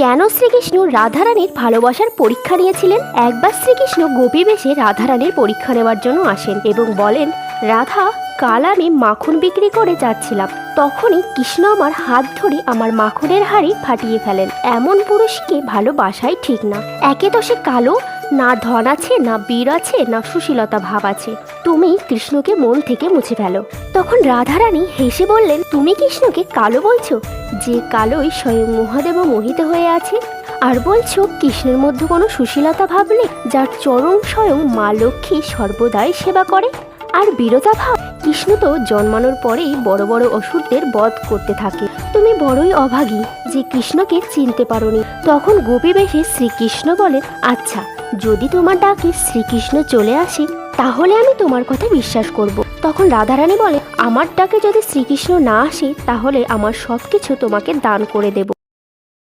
কেন শ্রীকৃষ্ণ রাধারানীর ভালোবাসার পরীক্ষা নিয়েছিলেন? একবার শ্রীকৃষ্ণ গোপী বেশে রাধারানীর পরীক্ষা নেওয়ার জন্য আসেন এবং বলেন, রাধা, কাল আমি মাখন বিক্রি করে যাচ্ছিলাম, তখনই কৃষ্ণ আমার হাত ধরে আমার মাখনের হাড়ি ফাটিয়ে ফেলেন। এমন পুরুষকে ভালোবাসাই ঠিক না। একে তো সে কালো, না ধন আছে, না বীর আছে, না সুশীলতা ভাব আছে। তুমি কৃষ্ণকে মন থেকে মুছে ফেলো। তখন রাধারানী হেসে বললেন, তুমি কৃষ্ণকে কালো বলছো? যে কালোই স্বয়ং মহাদেব মোহিত হয়ে আছে। আর বলছো কৃষ্ণের মধ্যে কোনো সুশীলতা ভাব নেই, যার চরম স্বয়ং মা লক্ষ্মী সর্বদাই সেবা করে। আর বীরতা ভাব, কৃষ্ণ তো জন্মানোর পরেই বড় বড় অসুরদের বধ করতে থাকে। তুমি বড়ই অভাগী যে কৃষ্ণকে চিনতে পারোনি। তখন গোপী বেশে শ্রীকৃষ্ণ বলেন, আচ্ছা, যদি তোমার ডাকে শ্রীকৃষ্ণ চলে আসে তাহলে আমি তোমার কথা বিশ্বাস করব। তখন রাধারানী বলে, আমার ডাকে যদি শ্রীকৃষ্ণ না আসে তাহলে আমার সবকিছু তোমাকে দান করে দেব।